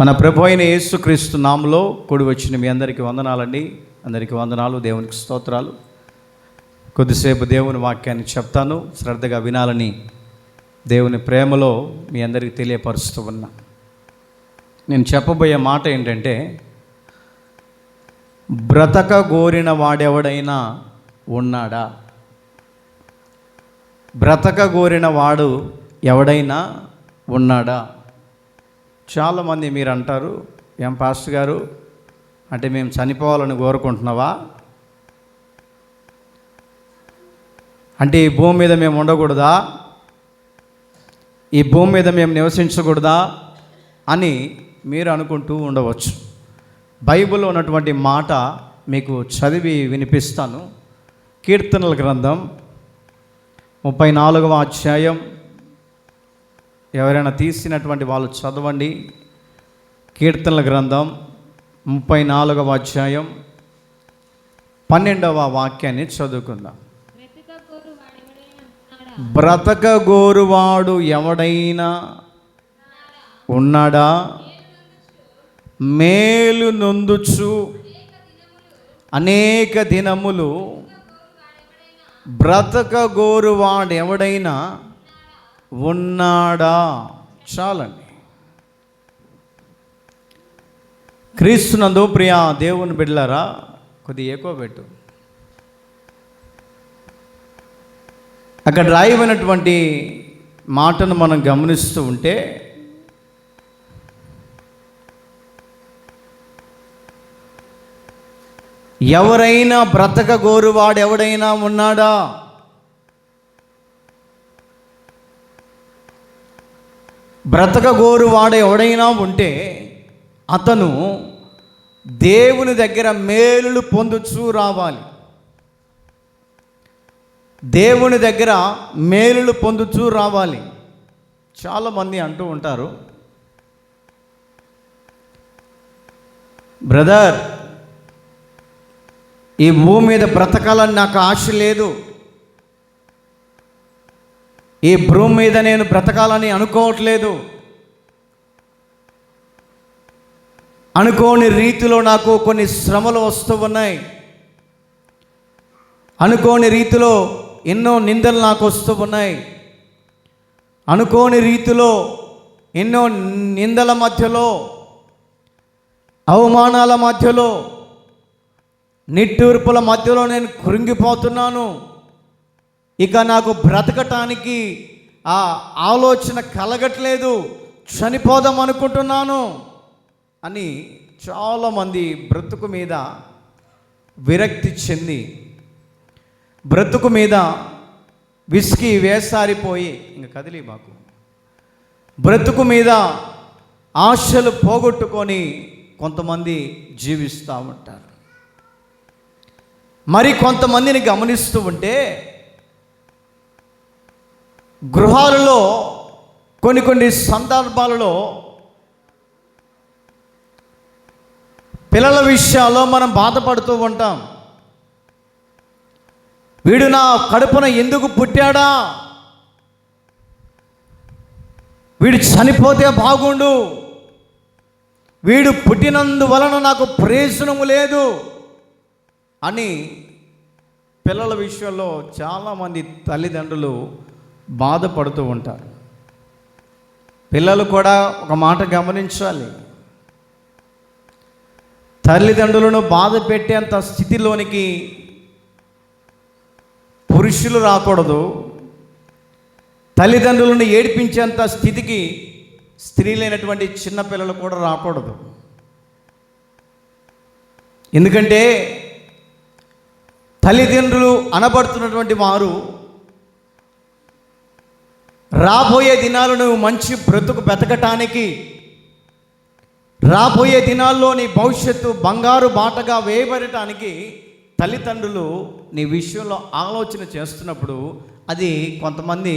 మన ప్రభు అయిన యేసుక్రీస్తు నామములో కూడి వచ్చిన మీ అందరికీ వందనాలండి. అందరికీ వందనాలు, దేవునికి స్తోత్రాలు. కొద్దిసేపు దేవుని వాక్యాన్ని చెప్తాను, శ్రద్ధగా వినాలని దేవుని ప్రేమలో మీ అందరికీ తెలియపరుస్తూ ఉన్నా. నేను చెప్పబోయే మాట ఏంటంటే, బ్రతక గోరిన వాడెవడైనా ఉన్నాడా? బ్రతక గోరిన వాడు ఎవడైనా ఉన్నాడా? చాలామంది మీరు అంటారు, ఏం పాస్టర్ గారు, అంటే మేము చనిపోవాలని కోరుకుంటున్నావా? అంటే ఈ భూమి మీద మేము ఉండకూడదా? ఈ భూమి మీద మేము నివసించకూడదా అని మీరు అనుకుంటూ ఉండవచ్చు. బైబిల్లో ఉన్నటువంటి మాట మీకు చదివి వినిపిస్తాను. కీర్తనల గ్రంథం 34వ అధ్యాయం, ఎవరైనా తీసినటువంటి వాళ్ళు చదవండి. కీర్తనల గ్రంథం 34వ అధ్యాయం 12వ వాక్యాన్ని చదువుకుందాం. బ్రతక గోరువాడు ఎవడైనా ఉన్నాడా? మేలు నొందుచు అనేక దినములు బ్రతక గోరువాడు ఎవడైనా ఉన్నాడా? చాలండి. క్రీస్తునందు ప్రియ దేవుని బిడ్డలారా, కొద్దిగా ఎక్కువ పెట్టు. అక్కడ రాయబడినటువంటి మాటను మనం గమనిస్తూ ఉంటే, ఎవరైనా బ్రతక గోరువాడు ఎవడైనా ఉన్నాడా? బ్రతక గోరువాడు ఎవడైనా ఉంటే అతను దేవుని దగ్గర మేలులు పొందుచూ రావాలి. దేవుని దగ్గర మేలులు పొందుచూ రావాలి. చాలామంది అంటూ ఉంటారు, బ్రదర్, ఈ భూమి మీద బ్రతకాలని నాకు ఆశ లేదు, ఈ భూమి మీద నేను బ్రతకాలని అనుకోవట్లేదు, అనుకోని రీతిలో నాకు కొన్ని శ్రమలు వస్తూ ఉన్నాయి, అనుకోని రీతిలో ఎన్నో నిందలు నాకు వస్తూ ఉన్నాయి, అనుకోని రీతిలో ఎన్నో నిందల మధ్యలో, అవమానాల మధ్యలో, నిట్టూర్పుల మధ్యలో నేను కృంగిపోతున్నాను, ఇక నాకు బ్రతకటానికి ఆ ఆలోచన కలగట్లేదు, చనిపోదాం అనుకుంటున్నాను అని చాలామంది బ్రతుకు మీద విరక్తి చెంది, బ్రతుకు మీద విసిగి వేసారిపోయి, ఇంక కదిలి మాకు బ్రతుకు మీద ఆశలు పోగొట్టుకొని కొంతమంది జీవిస్తూ ఉంటారు. మరి కొంతమందిని గమనిస్తూ ఉంటే, గృహాలలో కొన్ని సందర్భాలలో పిల్లల విషయాల్లో మనం బాధపడుతూ ఉంటాం. వీడు నా కడుపున ఎందుకు పుట్టాడా, వీడు చనిపోతే బాగుండు, వీడు పుట్టినందువలన నాకు ప్రయోజనము లేదు అని పిల్లల విషయంలో చాలామంది తల్లిదండ్రులు బాధపడుతూ ఉంటారు. పిల్లలు కూడా ఒక మాట గమనించాలి, తల్లిదండ్రులను బాధ పెట్టేంత స్థితిలోనికి పురుషులు రాకూడదు, తల్లిదండ్రులను ఏడిపించేంత స్థితికి స్త్రీలైనటువంటి చిన్నపిల్లలు కూడా రాకూడదు. ఎందుకంటే తల్లిదండ్రులు అనబడుతున్నటువంటి వారు రాబోయే దినాలు నువ్వు మంచి బ్రతుకు బతకటానికి, రాబోయే దినాల్లో నీ భవిష్యత్తు బంగారు బాటగా వేయబడటానికి తల్లిదండ్రులు నీ విషయంలో ఆలోచన చేస్తున్నప్పుడు అది కొంతమంది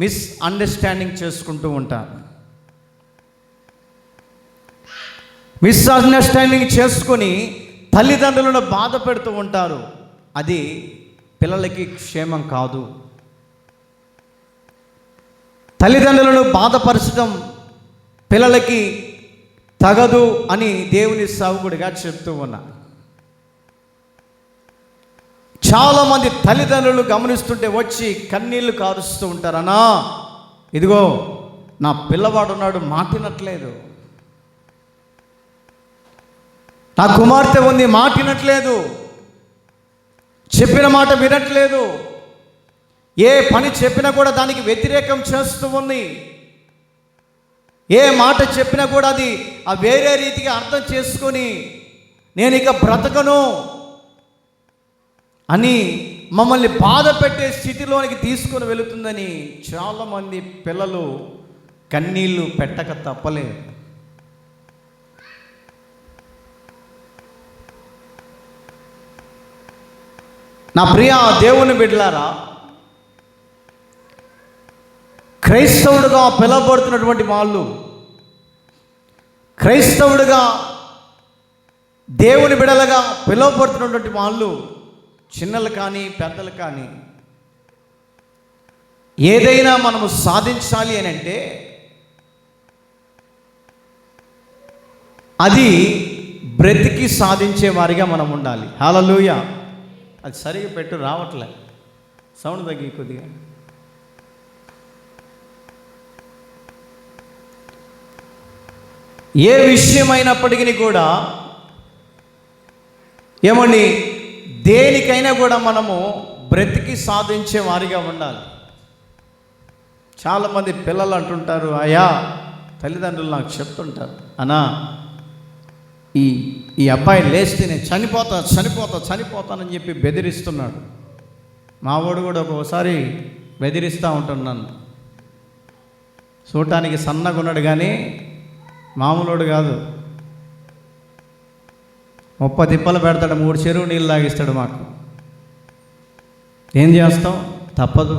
మిస్అండర్స్టాండింగ్ చేసుకుంటూ ఉంటారు. మిస్అండర్స్టాండింగ్ చేసుకొని తల్లిదండ్రులను బాధ పెడుతూ ఉంటారు. అది పిల్లలకి క్షేమం కాదు. తల్లిదండ్రులను బాధపరచడం పిల్లలకి తగదు అని దేవుని సేవకుడిగా చెప్తూ ఉన్నా. చాలామంది తల్లిదండ్రులు గమనిస్తుంటే వచ్చి కన్నీళ్లు కారుస్తూ ఉంటారనా, ఇదిగో నా పిల్లవాడు ఉన్నాడు, మాటినట్లేదు, నా కుమార్తె ఉంది, మాటినట్లేదు, చెప్పిన మాట వినట్లేదు, ఏ పని చెప్పినా కూడా దానికి వ్యతిరేకం చేస్తూ ఉంది, ఏ మాట చెప్పినా కూడా అది వేరే రీతిగా అర్థం చేసుకొని నేను ఇక బ్రతకను అని మమ్మల్ని బాధ పెట్టే స్థితిలోనికి తీసుకొని వెళుతుందని చాలామంది పిల్లలు కన్నీళ్లు పెట్టక తప్పలేదు. నా ప్రియ దేవుని బిడ్డలారా, క్రైస్తవుడుగా పిలువబడుతున్నటువంటి వాళ్ళు, క్రైస్తవుడుగా దేవుని బిడ్డలుగా పిలువబడుతున్నటువంటి వాళ్ళు, చిన్నలు కానీ పెద్దలు కానీ, ఏదైనా మనము సాధించాలి అని అంటే అది బ్రతికి సాధించే వారిగా మనం ఉండాలి. హల్లెలూయా. అది సరిగా పెట్టు, రావట్లే, సౌండ్ తగ్గి కొద్దిగా. ఏ విషయమైనప్పటికీ కూడా ఏమండి, దేనికైనా కూడా మనము బ్రతికి సాధించే వారిగా ఉండాలి. చాలామంది పిల్లలు అంటుంటారు, అయ్యా తల్లిదండ్రులు నాకు చెప్తుంటారు, అన్నా ఈ అబ్బాయి లేస్తే నేను చనిపోతానని చెప్పి బెదిరిస్తున్నాడు. మావాడు కూడా ఒక్కోసారి బెదిరిస్తూ ఉంటున్నాను. చూడటానికి సన్నగా ఉన్నాడు కానీ మామూలుడు కాదు. 30 తిప్పలు పెడతాడు, 3 చెరువు నీళ్ళు తాగిస్తాడు. మాకు ఏం చేస్తాం, తప్పదు.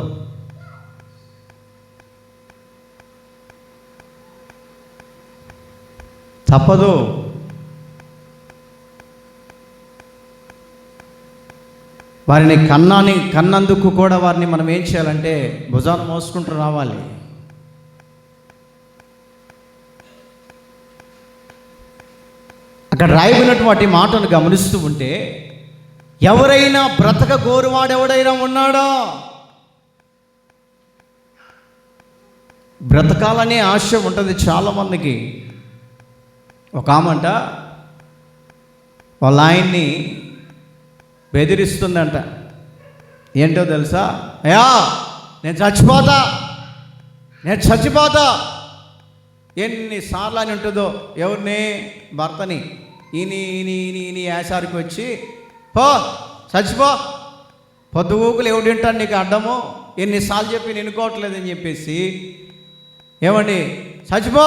వారిని కన్నందుకు కూడా వారిని మనం ఏం చేయాలంటే భుజాన్ని మోసుకుంటూ రావాలి. అక్కడ రాయబడినటువంటి మాటను గమనిస్తూ ఉంటే, ఎవరైనా బ్రతక గోరువాడెవడైనా ఉన్నాడా? బ్రతకాలనే ఆశ ఉంటుంది చాలామందికి. ఒక ఆమంట వాళ్ళ ఆయన్ని బెదిరిస్తుందంట. ఏంటో తెలుసా? అయ్యా నేను చచ్చిపోతా. ఎన్నిసార్లు అని ఉంటుందో, ఎవరిని? భర్తని. ఈయన యాసారికి వచ్చి, పో చచ్చిపో, పొద్దుగూకులు ఎవడు వింటాను నీకు అడ్డము, ఎన్నిసార్లు చెప్పి వినుకోవట్లేదని చెప్పేసి, ఏమండి చచ్చిపో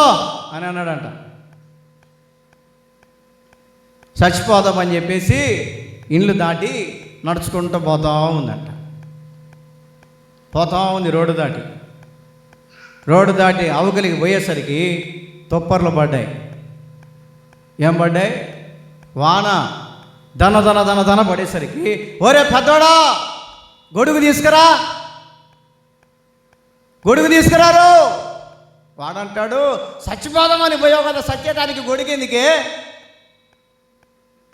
అని అన్నాడంట. చచ్చిపోదామని చెప్పేసి ఇండ్లు దాటి నడుచుకుంటూ పోతా ఉందంట. పోతా ఉంది రోడ్డు దాటి అవకలికి పోయేసరికి తుప్పర్లు పడ్డాయి. ఏం పడ్డాయి? వాన దన పడేసరికి, ఒరే పెద్దోడా గొడుగు తీసుకురారు. వాడంటాడు, చచ్చిపోదామని పోయావు కదా, సత్యటానికి గొడుగు ఎందుకే?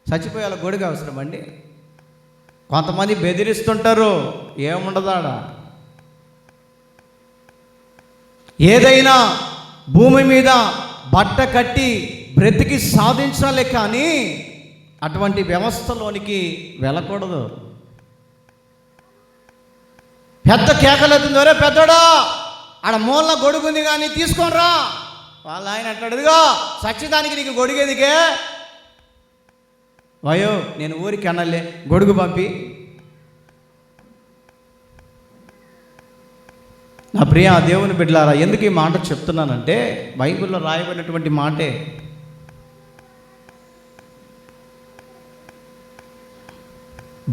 చచ్చిపోయేలా గొడుగు అవసరం అండి? కొంతమంది బెదిరిస్తుంటారు, ఏముండదాడ. ఏదైనా భూమి మీద బట్ట కట్టి బ్రతికి సాధించాలి, కానీ అటువంటి వ్యవస్థలోనికి వెళ్ళకూడదు. పెద్ద కేకలెత్తుంది, ఒరే పెద్దోడా ఆడ మూల గొడుగుంది కానీ తీసుకోనరా. వాళ్ళ ఆయన అంటాడు, ఇదిగో సత్యదానికి నీకు గొడుగు ఎందుకే? వయో నేను ఊరికి అనలే, గొడుగు పంపి. నా ప్రియ దేవుని బిడ్డలారా, ఎందుకు ఈ మాట చెప్తున్నానంటే బైబిల్లో రాయబడినటువంటి మాటే.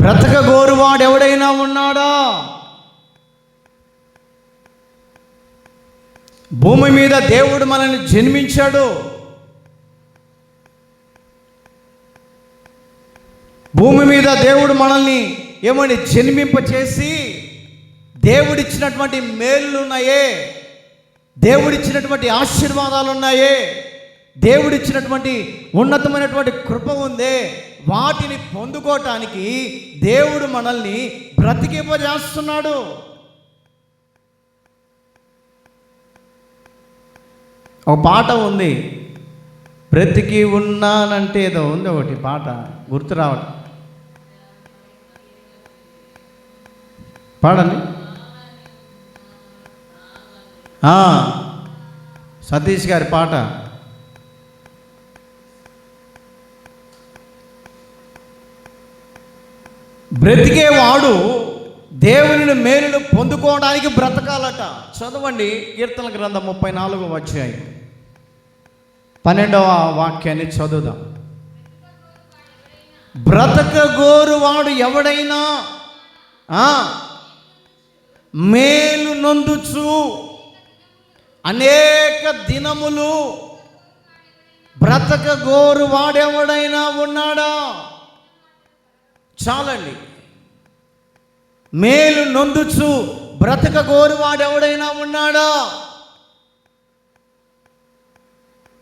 బ్రతక గోరువాడు ఎవడైనా ఉన్నాడా? భూమి మీద దేవుడు మనల్ని జన్మించాడు. భూమి మీద దేవుడు మనల్ని ఏమని జన్మింపచేసి దేవుడిచ్చినటువంటి మేలులు ఉన్నాయే, దేవుడిచ్చినటువంటి ఆశీర్వాదాలు ఉన్నాయే, దేవుడిచ్చినటువంటి ఉన్నతమైనటువంటి కృప ఉందే, వాటిని పొందుకోవటానికి దేవుడు మనల్ని బ్రతికింపజేస్తున్నాడు. ఒక పాట ఉంది, బ్రతికి ఉన్నానంటే ఏదో ఉంది ఒకటి పాట, గుర్తు రావడం. పాడండి. సతీష్ గారి పాట. బ్రతికేవాడు దేవుని మేలును పొందుకోవడానికి బ్రతకాలట. చదవండి కీర్తన గ్రంథం 34వ అధ్యాయం 12వ వాక్యాన్ని చదువుదాం. బ్రతకగోరువాడు ఎవడైనా మేలు నొందుచు అనేక దినములు బ్రతకగోరువాడెవడైనా ఉన్నాడా? చాలండి. మేలు నొందుచు బ్రతకగోరువాడెవడైనా ఉన్నాడా?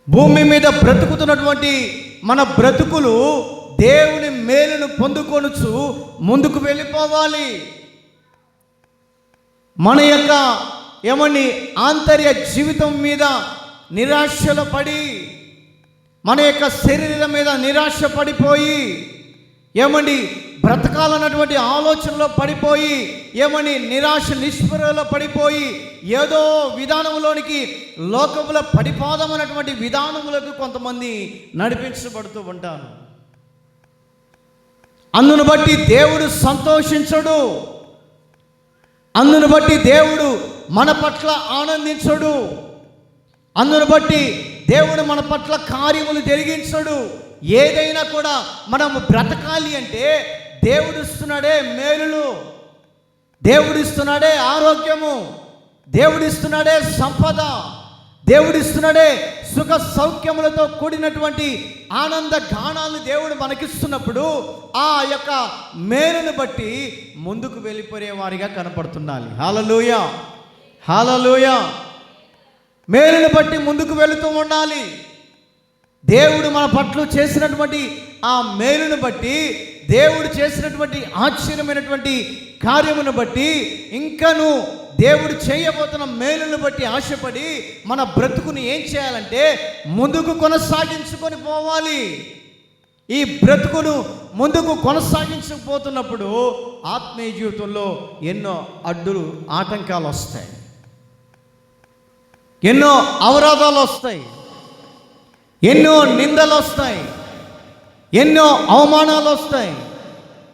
భూమి మీద బ్రతుకుతున్నటువంటి మన బ్రతుకులు దేవుని మేలును పొందుకొనుచు ముందుకు వెళ్ళిపోవాలి. మన యొక్క ఆంతర్య జీవితం మీద నిరాశలు పడి, మన యొక్క శరీరం మీద నిరాశ పడిపోయి, బ్రతకాలన్నటువంటి ఆలోచనలో పడిపోయి, నిరాశ నిస్పృహలో పడిపోయి, ఏదో విధానంలోనికి లోకముల పడిపోదామన్నటువంటి విధానములకు కొంతమంది నడిపించబడుతూ ఉంటారు. అందును బట్టి దేవుడు సంతోషించడు, అందును బట్టి దేవుడు మన పట్ల ఆనందించడు, అందును బట్టి దేవుడు మన పట్ల కార్యములు జరిగించడు. ఏదైనా కూడా మనము బ్రతకాలి అంటే దేవుడిస్తున్నాడే మేలులు, దేవుడిస్తున్నాడే ఆరోగ్యము, దేవుడిస్తున్నాడే సంపద, దేవుడిస్తున్నాడే సుఖ సౌఖ్యములతో కూడినటువంటి ఆనంద గానాలు దేవుడు మనకిస్తున్నప్పుడు ఆ యొక్క మేలును బట్టి ముందుకు వెళ్ళిపోయే వారిగా కనపడుతుండాలి. హల్లెలూయా, హల్లెలూయా. మేలును బట్టి ముందుకు వెళుతూ ఉండాలి. దేవుడు మన పట్ల చేసినటువంటి ఆ మేలును బట్టి, దేవుడు చేసినటువంటి ఆశ్చర్యమైనటువంటి కార్యమును బట్టి, ఇంకను దేవుడు చేయబోతున్న మేలును బట్టి ఆశపడి మన బ్రతుకుని ఏం చేయాలంటే ముందుకు కొనసాగించుకొని పోవాలి. ఈ బ్రతుకును ముందుకు కొనసాగించకపోతున్నప్పుడు ఆత్మీయ జీవితంలో ఎన్నో అడ్డులు ఆటంకాలు వస్తాయి, ఎన్నో అవరోధాలు వస్తాయి, ఎన్నో నిందలు వస్తాయి, ఎన్నో అవమానాలు వస్తాయి.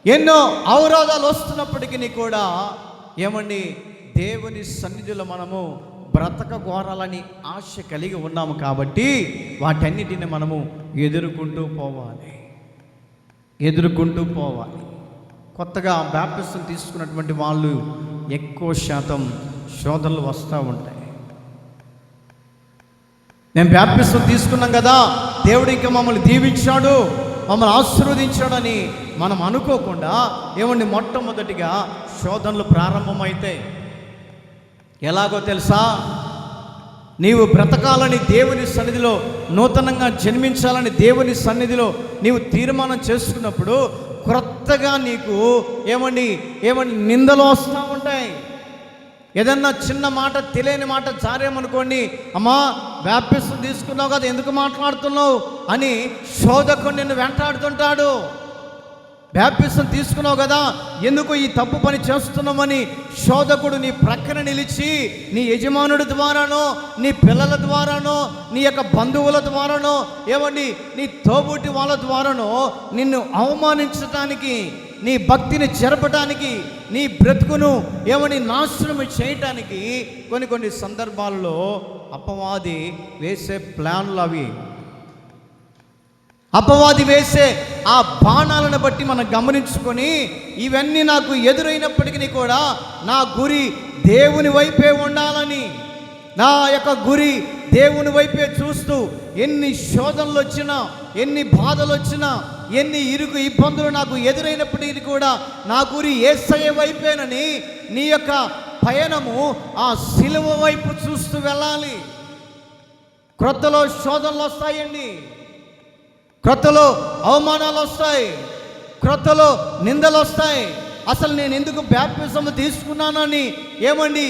ఎన్నో అవరోధాలు వస్తున్నప్పటికీ కూడా దేవుని సన్నిధిలో మనము బ్రతకగోరాలని ఆశ కలిగి ఉన్నాము కాబట్టి వాటన్నిటిని మనము ఎదుర్కొంటూ పోవాలి. కొత్తగా బాప్టిజం తీసుకున్నటువంటి వాళ్ళు ఎక్కువ శాతం శోధనలు వస్తూ ఉంటాయి. నేను బాప్టిజం తీసుకున్నాం కదా, దేవుడు ఇంకా మమ్మల్ని దీవించాడు, మమ్మల్ని ఆశీర్వదించాడని మనం అనుకోకుండా మొట్టమొదటిగా శోధనలు ప్రారంభమైతాయి. ఎలాగో తెలుసా? నీవు బ్రతకాలని దేవుని సన్నిధిలో, నూతనంగా జన్మించాలని దేవుని సన్నిధిలో నీవు తీర్మానం చేసుకున్నప్పుడు క్రొత్తగా నీకు నిందలు వస్తూ ఉంటాయి. ఏదన్నా చిన్న మాట, తెలియని మాట జారేమనుకోండి, అమ్మా బాప్టిజం తీసుకున్నావు కదా, ఎందుకు మాట్లాడుతున్నావు అని శోధకుడు నిన్ను వెంటాడుతుంటాడు. బాప్టిజం తీసుకున్నావు కదా, ఎందుకు ఈ తప్పు పని చేస్తున్నామని శోధకుడు నీ ప్రక్కన నిలిచి నీ యజమానుడి ద్వారానో, నీ పిల్లల ద్వారానో, నీ యొక్క బంధువుల ద్వారానో, నీ తోబుట్టి వాళ్ళ ద్వారానో నిన్ను అవమానించడానికి, నీ భక్తిని చెరపడానికి, నీ బ్రతుకును నాశనం చేయటానికి కొన్ని సందర్భాల్లో అపవాది వేసే ప్లాన్లు అవి. అపవాది వేసే ఆ బాణాలను బట్టి మనం గమనించుకొని, ఇవన్నీ నాకు ఎదురైనప్పటికీ కూడా నా గురి దేవుని వైపే ఉండాలని, నా యొక్క గురి దేవుని వైపే చూస్తూ, ఎన్ని శోధనలు వచ్చినా, ఎన్ని బాధలు వచ్చినా, ఎన్ని ఇరుకు ఇబ్బందులు నాకు ఎదురైనప్పటికీ కూడా నా గురి యేసయ్య వైపేనని నీ యొక్క పయనము ఆ సిలువ వైపు చూస్తూ వెళ్ళాలి. క్రొత్తలో శోధనలు వస్తాయండి, క్రొత్తలో అవమానాలు వస్తాయి, క్రొత్తలో నిందలు వస్తాయి. అసలు నేను ఎందుకు బ్యాప్టిజం తీసుకున్నానని, ఏమండి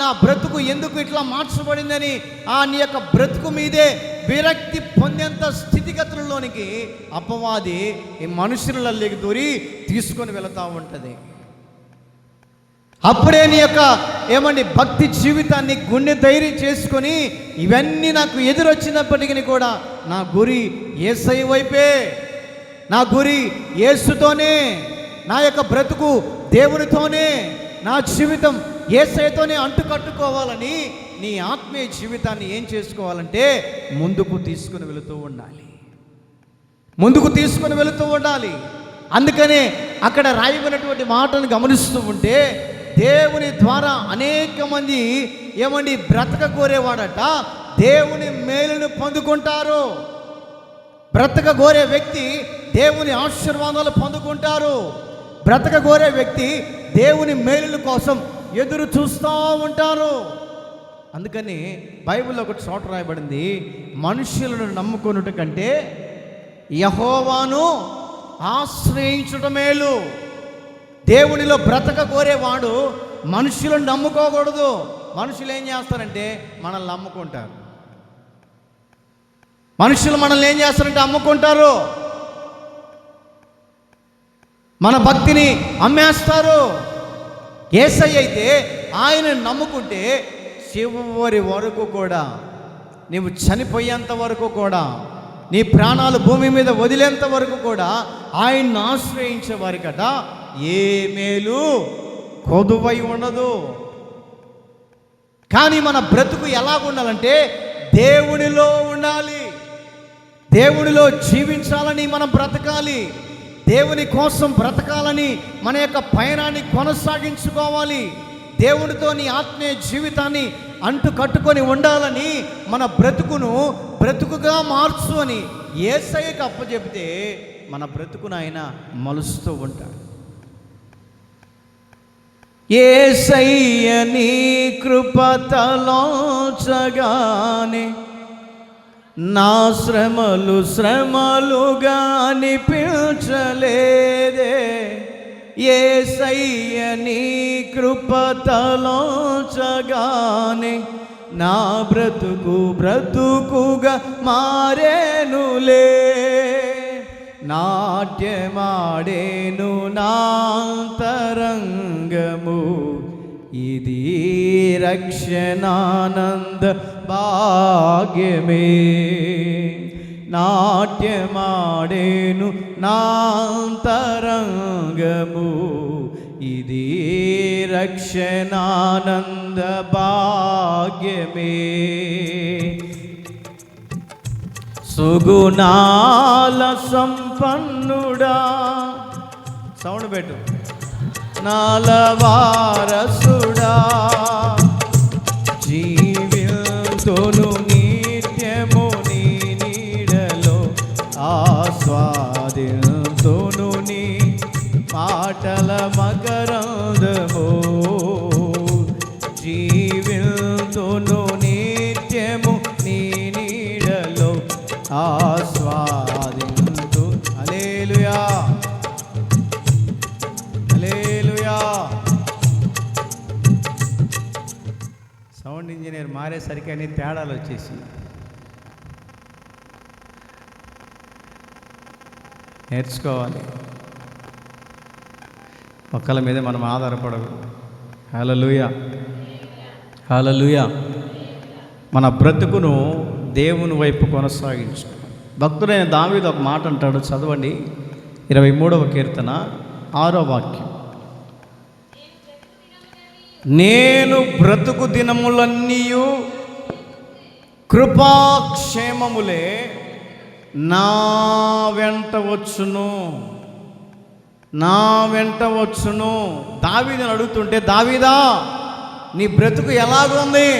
నా బ్రతుకు ఎందుకు ఇట్లా మార్చబడిందని నీ యొక్క బ్రతుకు మీదే విరక్తి పొందేంత స్థితిగతుల్లోనికి అపవాది ఈ మనుషులలోకి దూరి తీసుకొని వెళుతూ ఉంటుంది. అప్పుడే నీ యొక్క ఏమండి భక్తి జీవితాన్ని గుండె ధైర్యం చేసుకొని, ఇవన్నీ నాకు ఎదురొచ్చినప్పటికీ కూడా నా గురి యేసయ్య వైపే, నా గురి యేసుతోనే, నా యొక్క బ్రతుకు దేవునితోనే, నా జీవితం యేసయ్యతోనే అంటుకట్టుకోవాలని నీ ఆత్మీయ జీవితాన్ని ఏం చేసుకోవాలంటే ముందుకు తీసుకుని వెళుతూ ఉండాలి, ముందుకు తీసుకుని వెళుతూ ఉండాలి. అందుకనే అక్కడ రాయబడినటువంటి మాటను గమనిస్తూ ఉంటే, దేవుని ద్వారా అనేక మంది ఏమండి బ్రతక కోరేవాడట దేవుని మేలును పొందుకుంటారు. బ్రతక కోరే వ్యక్తి దేవుని ఆశీర్వాదాలు పొందుకుంటారు. బ్రతక కోరే వ్యక్తి దేవుని మేలుల కోసం ఎదురు చూస్తూ ఉంటారు. అందుకని బైబిల్లో ఒక చోట రాయబడింది, మనుషులను నమ్ముకొనుట కంటే యెహోవాను ఆశ్రయించుట మేలు. దేవునిలో బ్రతక కోరేవాడు మనుషులను నమ్ముకోకూడదు. మనుషులు ఏం చేస్తారంటే మనల్ని నమ్ముకుంటారు, మనుషులు మనల్ని ఏం చేస్తారంటే అమ్ముకుంటారు, మన భక్తిని అమ్మేస్తారు. యేసయ్య అయితే ఆయన నమ్ముకుంటే చివరి వరకు కూడా, నీవు చనిపోయేంత వరకు కూడా, నీ ప్రాణాలు భూమి మీద వదిలేంత వరకు కూడా ఆయన్ని ఆశ్రయించే వారికట ఏ మేలు కొదువై ఉండదు. కానీ మన బ్రతుకు ఎలా ఉండాలంటే దేవునిలో ఉండాలి, దేవునిలో జీవించాలని మనం బ్రతకాలి, దేవుని కోసం బ్రతకాలని మన యొక్క పయనాన్ని కొనసాగించుకోవాలి, దేవునితో నీ ఆత్మీయ జీవితాన్ని అంటు కట్టుకొని ఉండాలని మన బ్రతుకును బ్రతుకుగా మార్చు అని యేసయ్యకు అప్పచెబితే మన బ్రతుకును ఆయన మలుస్తూ ఉంటాడు. యేసయ్య నీ కృప తలోచగానే నా శ్రమలు శ్రమలుగా అనిపించలేదే. యేసయ్య నీ కృప తలోచగానే నా బ్రతుకు బ్రతుకుగా మారేనులే. నాట్యమాడేను నాంతరంగము, ఇది రక్షణానంద భాగ్యమే. నాట్యమాడేను నాంతరంగము, ఇది రక్షణానంద భాగ్యమే. సుగుణాల సంపన్నుడా, సౌండ్ పెట్టు, నాల వారసుడా, జీవితోను నిత్యము నీ నీడలో ఆస్వాదితోను నీ మాటల మకరందము. జీవితోను నిత్యము నీ నీడలో ఆస్వాదింతు. హల్లెలూయా, హల్లెలూయా. సౌండ్ ఇంజనీర్ మారేసరికి అన్ని తేడాలు వచ్చేసి నేర్చుకోవాలి, ఒకళ్ళ మీద మనం ఆధారపడకూడదు. హల్లెలూయా, హల్లెలూయా. మన బ్రతుకును దేవుని వైపు కొనసాగించు. భక్తుడైన దావీదు ఒక మాట అంటాడు, చదవండి. 23వ కీర్తన 6వ వాక్యం. నేను బ్రతుకు దినములన్నీ కృపాక్షేమములే నా వెంట వచ్చును, నా వెంట వచ్చును. దావీదుని అడుగుతుంటే, దావీదా నీ బ్రతుకు ఎలాగుంది,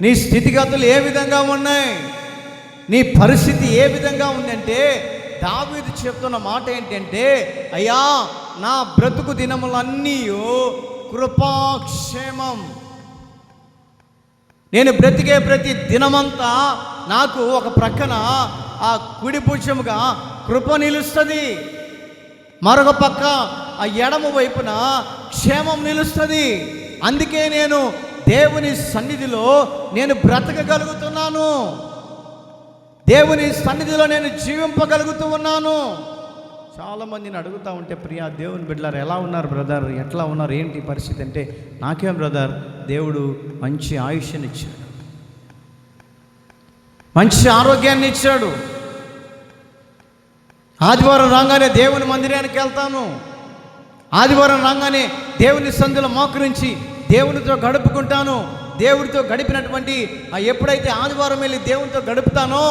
నీ స్థితిగతులు ఏ విధంగా ఉన్నాయి, నీ పరిస్థితి ఏ విధంగా ఉందంటే దావీదు చెప్తున్న మాట ఏంటంటే, అయ్యా నా బ్రతుకు దినములన్నీ కృపాక్షేమం, నేను బ్రతికే ప్రతి దినమంతా నాకు ఒక ప్రక్కన ఆ కుడి భుజముగా కృప నిలుస్తుంది, మరొక పక్క ఆ ఎడమ వైపున క్షేమం నిలుస్తుంది. అందుకే నేను దేవుని సన్నిధిలో నేను బ్రతకగలుగుతున్నాను, దేవుని సన్నిధిలో నేను జీవింపగలుగుతూ ఉన్నాను. చాలామందిని అడుగుతూ ఉంటే, ప్రియా దేవుని బిడ్డలారు ఎలా ఉన్నారు బ్రదర్, ఎట్లా ఉన్నారు, ఏంటి పరిస్థితి అంటే, నాకేం బ్రదర్, దేవుడు మంచి ఆయుష్ని ఇచ్చాడు, మంచి ఆరోగ్యాన్ని ఇచ్చాడు. ఆదివారం రాగానే దేవుని మందిరానికి వెళ్తాను, ఆదివారం రాగానే దేవుని సన్నిధిలో మోకరించి దేవునితో గడుపుకుంటాను. దేవుడితో గడిపినటువంటి ఎప్పుడైతే ఆదివారం వెళ్ళి దేవునితో గడుపుతానో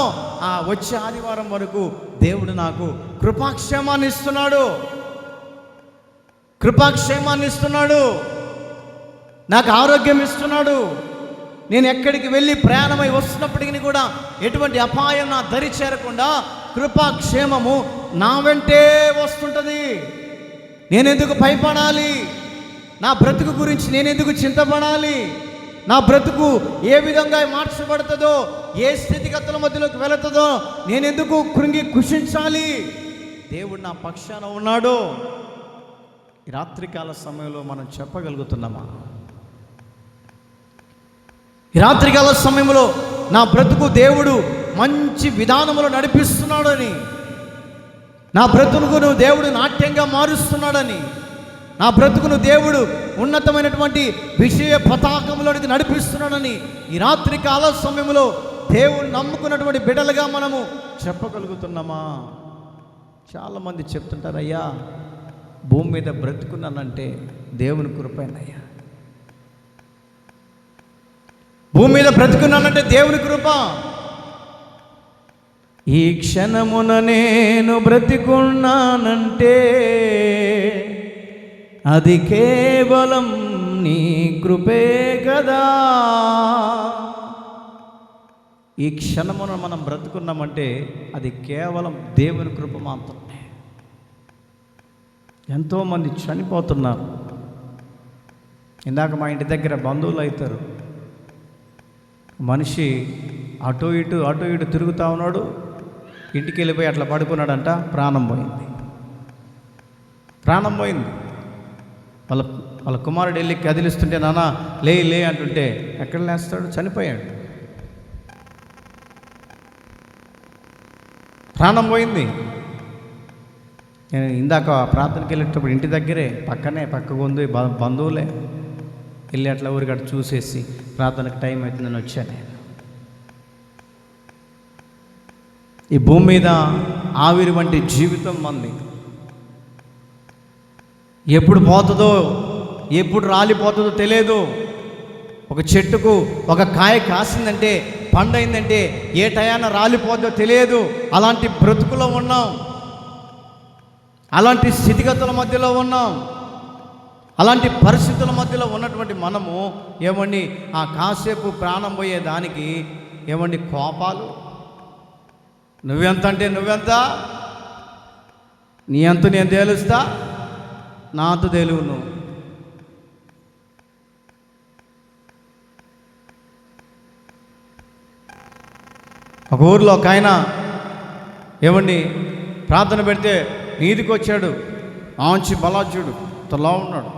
ఆ వచ్చే ఆదివారం వరకు దేవుడు నాకు కృపాక్షేమాన్ని ఇస్తున్నాడు, కృపాక్షేమాన్ని ఇస్తున్నాడు, నాకు ఆరోగ్యం ఇస్తున్నాడు. నేను ఎక్కడికి వెళ్ళి ప్రయాణమై వస్తున్నప్పటికీ కూడా ఎటువంటి అపాయం నా దరి చేరకుండా కృపాక్షేమము నా వెంటే వస్తుంటుంది. నేనెందుకు భయపడాలి? నా బ్రతుకు గురించి నేనెందుకు చింతపడాలి? నా బ్రతుకు ఏ విధంగా మార్చబడుతుందో, ఏ స్థితిగతుల మధ్యలోకి వెళుతుందో నేనెందుకు కృంగి కుషించాలి? దేవుడు నా పక్షాన ఉన్నాడు. ఈ రాత్రికాల సమయంలో మనం చెప్పగలుగుతున్నామా? ఈ రాత్రికాల సమయంలో నా బ్రతుకు దేవుడు మంచి విధానంలో నడిపిస్తున్నాడని, నా బ్రతుకును దేవుడు నాట్యంగా మారుస్తున్నాడని, నా బ్రతుకును దేవుడు ఉన్నతమైనటువంటి విషయ పతాకంలోనికి నడిపిస్తున్నాడని ఈ రాత్రి కాల సమయంలో దేవుడు నమ్ముకున్నటువంటి బిడ్డలుగా మనము చెప్పగలుగుతున్నామా? చాలామంది చెప్తుంటారు, అయ్యా భూమి మీద బ్రతుకున్నానంటే దేవుని కృపేనయ్యా, భూమి మీద బ్రతుకున్నానంటే దేవుని కృప. ఈ క్షణమున నేను బ్రతికున్నానంటే అది కేవలం నీ కృపే కదా. ఈ క్షణమున మనం బ్రతుకున్నామంటే అది కేవలం దేవుని కృప మాత్రమే. ఎంతోమంది చనిపోతున్నారు. ఇందాక మా ఇంటి దగ్గర బంధువులు అవుతారు, మనిషి అటు ఇటు తిరుగుతూ ఉన్నాడు, ఇంటికి వెళ్ళిపోయి అట్లా పడుకున్నాడంట, ప్రాణం పోయింది. వాళ్ళ కుమారుడు వెళ్ళి కదిలిస్తుంటే, నాన్న లే అంటుంటే ఎక్కడ లేస్తాడు? చనిపోయాడు, ప్రాణం పోయింది. నేను ఇందాక ప్రార్థనకి వెళ్ళేటప్పుడు ఇంటి దగ్గరే పక్కకు ఉంది బంధువులే, వెళ్ళి అట్లా ఊరికి అట్లా చూసేసి ప్రార్థనకు టైం అవుతుందని వచ్చాను. ఈ భూమి మీద ఆవిరి వంటి జీవితం మంది. ఎప్పుడు పోతుందో, ఎప్పుడు రాలిపోతుందో తెలియదు. ఒక చెట్టుకు ఒక కాయ కాసిందంటే, పండైందంటే ఏ టయాన రాలిపోతుందో తెలియదు. అలాంటి బ్రతుకులో ఉన్నాం, అలాంటి స్థితిగతుల మధ్యలో ఉన్నాం. అలాంటి పరిస్థితుల మధ్యలో ఉన్నటువంటి మనము ఏమండి ఆ కాసేపు ప్రాణం పోయేదానికి ఏమండి కోపాలు, నువ్వెంత అంటే నువ్వెంత, నీ అంత నేను తేలుస్తా, నా అంత తెలుగు నువ్వు. ఒక ఊరిలో ఒక ఆయన ఏమండి ప్రార్థన పెడితే నీదికి వచ్చాడు, ఆంచి బలాచుడు తలా ఉన్నాడు.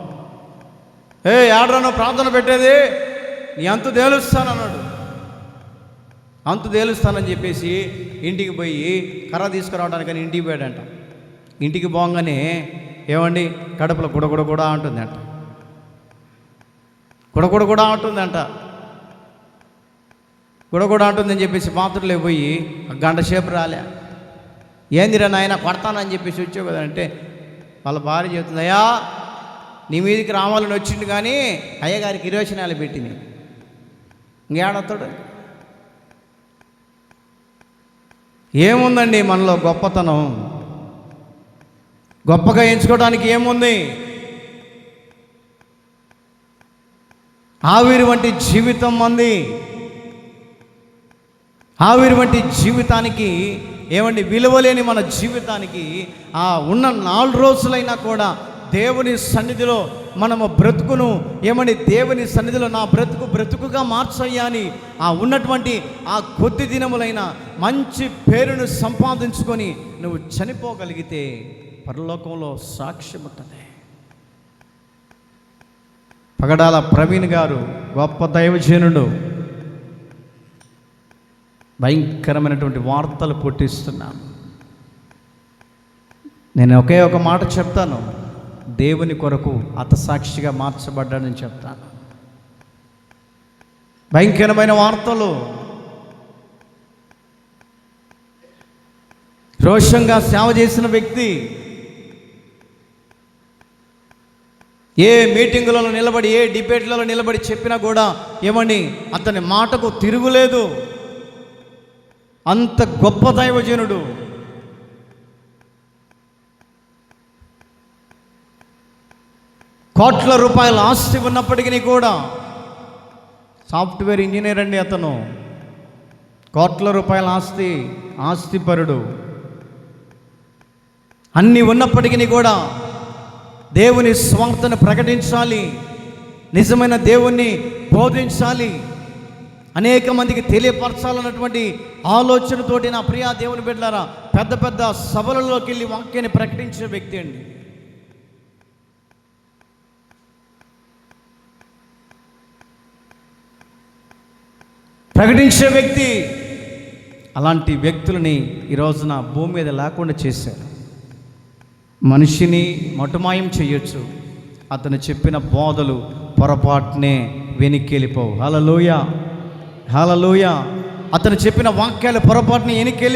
ఏడ్రాను ప్రార్థన పెట్టేది, నీ అంత తేలుస్తానన్నాడు. అంత తేలుస్తానని చెప్పేసి ఇంటికి పోయి కర్ర తీసుకురావడానికని ఇంటికి పోయాడంట. ఇంటికి పోగానే ఏమండి కడుపులో గుడగుడ అంటుందంట, గుడగుడ అంటుందంట. గుడగుడ అంటుందని చెప్పేసి పాత్రలో పోయి గంట సేపు రాలే. ఏందిరా నాయన కొడతానని చెప్పేసి వచ్చావు కదా అంటే, వాళ్ళ భార్య చెబుతుంది, అయ్యా నీ మీదకి రావాలని వచ్చిండు కానీ అయ్యగారికి 20 నెలలు పెట్టింది, ఇంకేడతాడు. ఏముందండి మనలో గొప్పతనం? గొప్పగా ఎంచుకోవడానికి ఏముంది? ఆవిరి వంటి జీవితం మంది. ఆవిరి వంటి జీవితానికి ఏమండి విలువలేని మన జీవితానికి ఉన్న 4 రోజులైనా కూడా దేవుని సన్నిధిలో మనము బ్రతుకును దేవుని సన్నిధిలో నా బ్రతుకుగా మార్చయ్యా అని ఆ ఉన్నటువంటి ఆ కొద్ది దినములైన మంచి పేరును సంపాదించుకొని నువ్వు చనిపోగలిగితే పరలోకంలో సాక్ష్యం ఉంటుంది. పగడాల ప్రవీణ్ గారు గొప్ప దైవజనుడు, భయంకరమైనటువంటి వార్తలు పుట్టిస్తున్నాను. నేను ఒకే ఒక మాట చెప్తాను, దేవుని కొరకు హతసాక్షిగా మార్చబడ్డాడని చెప్తాను. భయంకరమైన వార్తలు, రోషంగా సేవ చేసిన వ్యక్తి ఏ మీటింగులలో నిలబడి ఏ డిబేట్లలో నిలబడి చెప్పినా కూడా అతని మాటకు తిరుగులేదు. అంత గొప్ప దైవజనుడు. కోట్ల రూపాయల ఆస్తి ఉన్నప్పటికీ కూడా, సాఫ్ట్వేర్ ఇంజనీర్ అండి అతను, కోట్ల రూపాయల ఆస్తిపరుడు. అన్నీ ఉన్నప్పటికీ కూడా దేవుని స్వార్థను ప్రకటించాలి, నిజమైన దేవుణ్ణి బోధించాలి, అనేక మందికి తెలియపరచాలన్నటువంటి ఆలోచనతోటి నా ప్రియా దేవుని బిడ్డలారా పెద్ద పెద్ద సభలలోకి వెళ్ళి వాక్యాన్ని ప్రకటించే వ్యక్తి అండి. ప్రకటించే వ్యక్తి. అలాంటి వ్యక్తులని ఈ రోజున భూమి మీద లేకుండా చేశారు. మనిషిని మటుమాయం చేయొచ్చు, అతను చెప్పిన బోధలు పొరపాటునే వెనక్కి హల్లెలూయా, హల్లెలూయా. అతను చెప్పిన వాక్యాలు పొరపాటుని వెనక్కి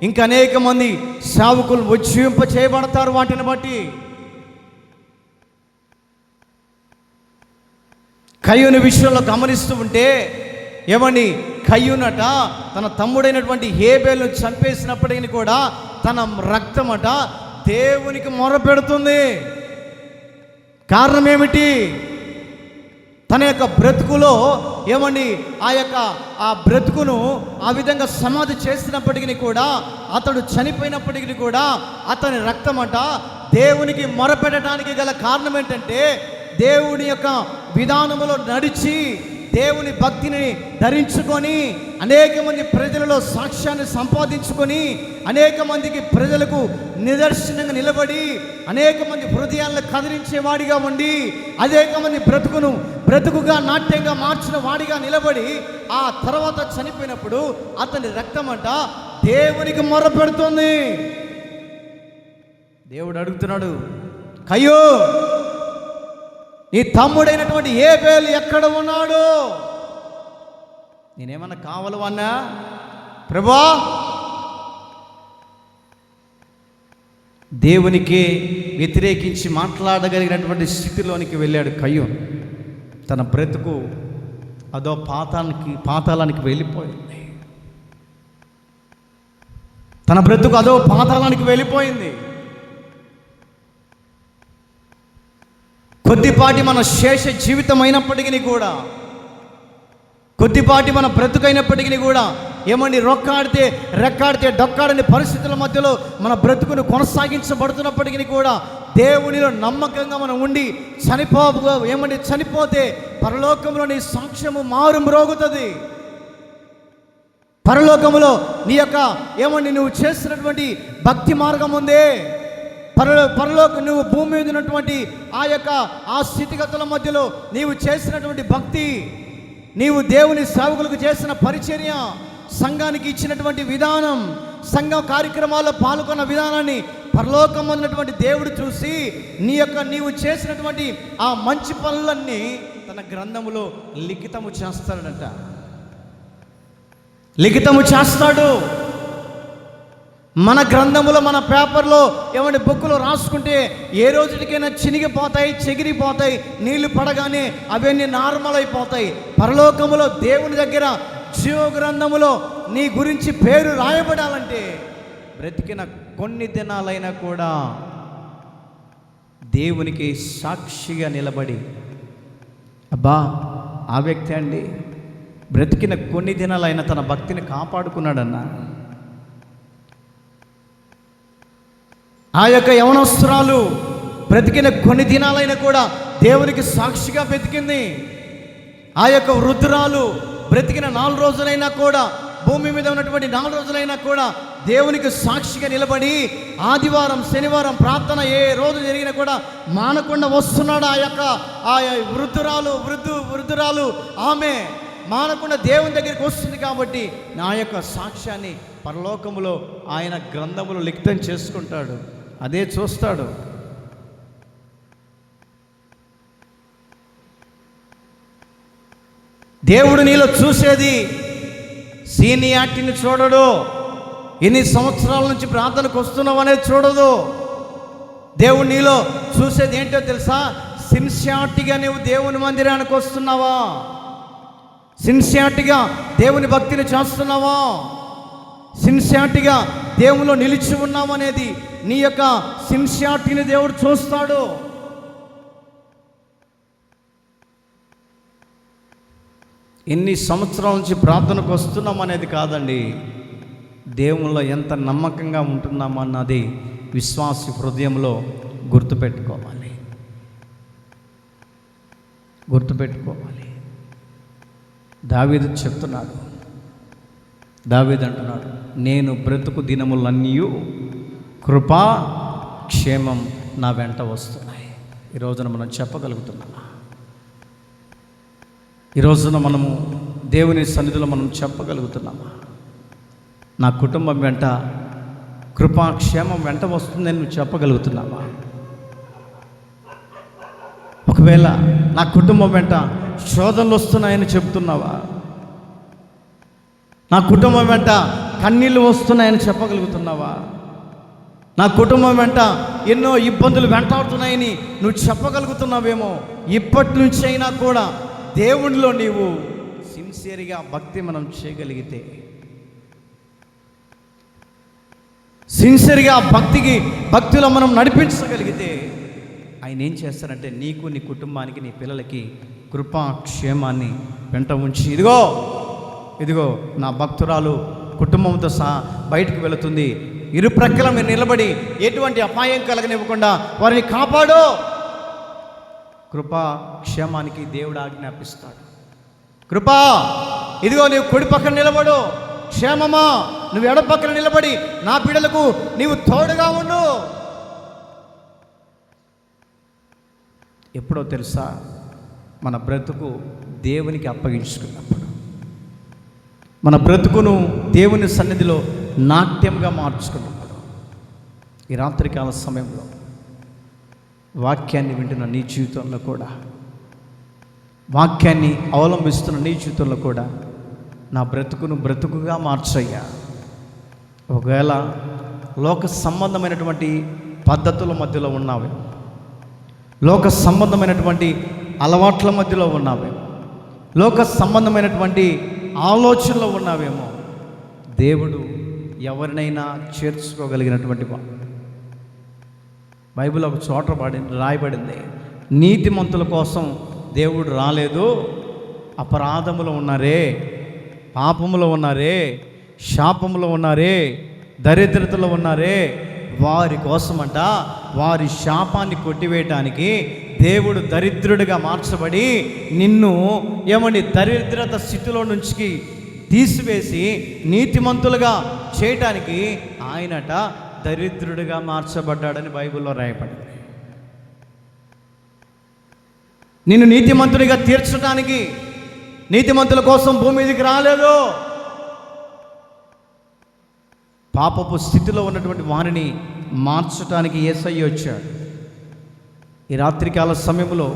ఇంకా అనేక మంది సేవకులు ఉజ్జింప చేయబడతారు వాటిని బట్టి. కయ్యూని విషయంలో గమనిస్తూ ఉంటే కయ్యూనట తన తమ్ముడైనటువంటి హేబేలును చంపేసినప్పటికీ కూడా తన రక్తమట దేవునికి మొరపెడుతుంది. కారణం ఏమిటి? తన యొక్క బ్రతుకులో ఆ బ్రతుకును ఆ విధంగా సమాధి చేసినప్పటికీ కూడా, అతడు చనిపోయినప్పటికీ కూడా అతని రక్తమట దేవునికి మొరపెట్టడానికి గల కారణం ఏంటంటే, దేవుని యొక్క విధానములో నడిచి దేవుని భక్తిని ధరించుకొని అనేక మంది ప్రజలలో సాక్ష్యాన్ని సంపాదించుకొని అనేక మందికి ప్రజలకు నిదర్శనంగా నిలబడి అనేక మంది హృదయాలను కదిలించేవాడిగా ఉండి అనేక మంది బ్రతుకుగా నాట్యంగా మార్చిన వాడిగా నిలబడి ఆ తర్వాత చనిపోయినప్పుడు అతని రక్తమంట దేవునికి మొరపెడుతుంది. దేవుడు అడుగుతున్నాడు, కయ్యో నీ తమ్ముడైనటువంటి హేబేలు ఎక్కడ ఉన్నాడు? నేనేమన్నా కావాలవన్నా? ప్రభువా, దేవునికి వ్యతిరేకించి మాట్లాడగలిగినటువంటి స్థితిలోనికి వెళ్ళాడు కయ్యూను. తన బ్రతుకు అదో పాతాళానికి వెళ్ళిపోయింది. తన బ్రతుకు అదో పాతాళానికి వెళ్ళిపోయింది. కొద్దిపాటి మన శేష జీవితం అయినప్పటికీ కూడా, కొద్దిపాటి మన బ్రతుకైనప్పటికీ కూడా రెక్కాడితే డొక్కాడని పరిస్థితుల మధ్యలో మన బ్రతుకును కొనసాగించబడుతున్నప్పటికీ కూడా దేవునిలో నమ్మకంగా మనం ఉండి చనిపోతే పరలోకంలో నీ సాక్ష్యము మారుమ్రోగుతుంది. పరలోకములో నీ యొక్క నువ్వు చేస్తున్నటువంటి భక్తి మార్గం ఉందే, పరలోకం నువ్వు భూమి మీద ఉన్నటువంటి ఆ స్థితిగతుల మధ్యలో నీవు చేసినటువంటి భక్తి, నీవు దేవుని సేవకులకు చేసిన పరిచర్య, సంఘానికి ఇచ్చినటువంటి విధానం, సంఘ కార్యక్రమాల్లో పాల్గొన్న విధానాన్ని పరలోకం ఉన్నటువంటి దేవుడు చూసి నీవు చేసినటువంటి ఆ మంచి పనులన్నీ తన గ్రంథములో లిఖితము చేస్తాడు. మన గ్రంథములో మన పేపర్లో బుక్కులో రాసుకుంటే ఏ రోజుకైనా చినిగిపోతాయి, చెగిరిపోతాయి, నీళ్లు పడగానే అవన్నీ నార్మల్ అయిపోతాయి. పరలోకములో దేవుని దగ్గర జీవ గ్రంథములో నీ గురించి పేరు రాయబడాలంటే బ్రతికిన కొన్ని దినాలైనా కూడా దేవునికి సాక్షిగా నిలబడి, అబ్బా ఆ వ్యక్తి అండి బ్రతికిన కొన్ని దినాలైనా తన భక్తిని కాపాడుకున్నాడన్నా, ఆ యొక్క యవనస్తురాలు బ్రతికిన కొన్ని దినాలైనా కూడా దేవునికి సాక్షిగా బ్రతికింది. ఆ యొక్క వృద్ధురాలు బ్రతికిన 4 రోజులైనా కూడా, భూమి మీద ఉన్నటువంటి 4 రోజులైనా కూడా దేవునికి సాక్షిగా నిలబడి ఆదివారం శనివారం ప్రార్థన ఏ రోజు జరిగినా కూడా మానకుండా వస్తున్నాడు. ఆ వృద్ధురాలు ఆమె మానకుండా దేవుని దగ్గరికి వస్తుంది. కాబట్టి నా యొక్క సాక్ష్యాన్ని పరలోకములో ఆయన గ్రంథములో లిఖితం చేసుకుంటాడు, అదే చూస్తాడు. దేవుడు నీలో చూసేది సీనియారిటీని చూడడు, ఎన్ని సంవత్సరాల నుంచి ప్రార్థనకు వస్తున్నావు అనేది చూడదు. దేవుడు నీలో చూసేది ఏంటో తెలుసా? సిన్సియారిటీగా నువ్వు దేవుని మందిరానికి వస్తున్నావా? సిన్సియారిటీగా దేవుని భక్తిని చేస్తున్నావా? సిన్సియారిటీగా దేవునిలో నిలిచి ఉన్నావు అనేది నీ యొక్క సిన్సియారిటీని దేవుడు చూస్తాడు. ఎన్ని సంవత్సరాల నుంచి ప్రార్థనకు వస్తున్నాం అనేది కాదండి, దేవునిలో ఎంత నమ్మకంగా ఉంటున్నామన్నది విశ్వాసి హృదయంలో గుర్తుపెట్టుకోవాలి. దావీదు చెప్తున్నాడు, దావీదు అంటున్నాడు, నేను బ్రతుకు దినములన్నీ కృపా క్షేమం నా వెంట వస్తున్నాయి. ఈ రోజున మనం చెప్పగలుగుతున్నామా? ఈ రోజున మనము దేవుని సన్నిధిలో మనం చెప్పగలుగుతున్నామా? నా కుటుంబం వెంట కృపాక్షేమం వెంట వస్తుందని నువ్వు చెప్పగలుగుతున్నావా? ఒకవేళ నా కుటుంబం వెంట శోధనలు వస్తున్నాయని చెబుతున్నావా? నా కుటుంబం వెంట కన్నీళ్ళు వస్తున్నాయని చెప్పగలుగుతున్నావా? నా కుటుంబం వెంట ఎన్నో ఇబ్బందులు వెంటాడుతున్నాయని నువ్వు చెప్పగలుగుతున్నావేమో. ఇప్పటి నుంచి అయినా కూడా దేవునిలో నీవు సిన్సియర్గా భక్తి మనం చేయగలిగితే, సిన్సియర్గా భక్తిలో మనం నడిపించగలిగితే ఆయన ఏం చేస్తారంటే నీకు, నీ కుటుంబానికి, నీ పిల్లలకి కృపాక్షేమాన్ని వెంట ఉంచి, ఇదిగో నా భక్తురాలు కుటుంబంతో సహా బయటకు వెళుతుంది, ఇరు ప్రక్కల మీరు నిలబడి ఎటువంటి అపాయం కలగనివ్వకుండా వారిని కాపాడు. కృపాక్షేమానికి దేవుడు ఆజ్ఞాపిస్తాడు. కృపా, ఇదిగో నీవు కుడి పక్కన నిలబడు. క్షేమమా, నువ్వు ఎడ పక్కన నిలబడి నా బిడ్డలకు నీవు తోడుగా ఉండు. ఎప్పుడో తెలుసా? మన బ్రతుకు దేవునికి అప్పగించుకున్నప్పుడు, మన బ్రతుకును దేవుని సన్నిధిలో నాట్యంగా మార్చుకున్నప్పుడు. ఈ రాత్రికాల సమయంలో వాక్యాన్ని వింటున్న నీ జీవితంలో కూడా, వాక్యాన్ని అవలంబిస్తున్న నీ జీవితంలో కూడా నా బ్రతుకును బ్రతుకుగా మార్చయ్యా. ఒకవేళ లోక సంబంధమైనటువంటి పద్ధతుల మధ్యలో ఉన్నావే, లోక సంబంధమైనటువంటి అలవాట్ల మధ్యలో ఉన్నావే, లోక సంబంధమైనటువంటి ఆలోచనలో ఉన్నావేమో, దేవుడు ఎవరినైనా చేర్చుకోగలిగినటువంటి వాడు. బైబిల్ ఒక చోట రాయబడింది, నీతిమంతుల కోసం దేవుడు రాలేదు, అపరాధములో ఉన్నారే, పాపములో ఉన్నారే, శాపములో ఉన్నారే, దరిద్రతలో ఉన్నారే, వారి కోసమంట, వారి శాపాన్ని కొట్టివేయటానికి దేవుడు దరిద్రుడిగా మార్చబడి నిన్ను దరిద్రత స్థితిలో నుంచి తీసివేసి నీతిమంతులుగా చేయటానికి ఆయనట దరిద్రుడిగా మార్చబడ్డాడని బైబిల్లో రాయబడింది. నిన్ను నీతిమంతుడిగా తీర్చడానికి, నీతిమంతుల కోసం భూమి మీదకి రాలేదు, పాపపు స్థితిలో ఉన్నటువంటి వారిని మార్చడానికి యేసయ్య వచ్చాడు. ఈ రాత్రికాల సమయంలో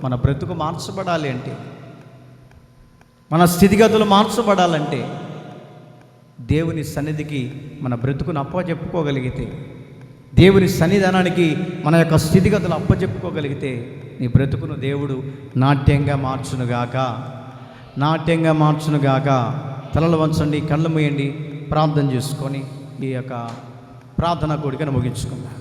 మన బ్రతుకు మార్చబడాలి అంటే, మన స్థితిగతులు మార్చబడాలంటే దేవుని సన్నిధికి మన బ్రతుకును అప్పచెప్పుకోగలిగితే, దేవుని సన్నిధానానికి మన యొక్క స్థితిగతులు అప్పచెప్పుకోగలిగితే నీ బ్రతుకును దేవుడు నాట్యంగా మార్చునుగాక. తలలు వంచండి, కళ్ళు మూయండి, ప్రార్థన చేసుకొని ఈ యొక్క ప్రార్థన కూడికను ముగించుకుందాం.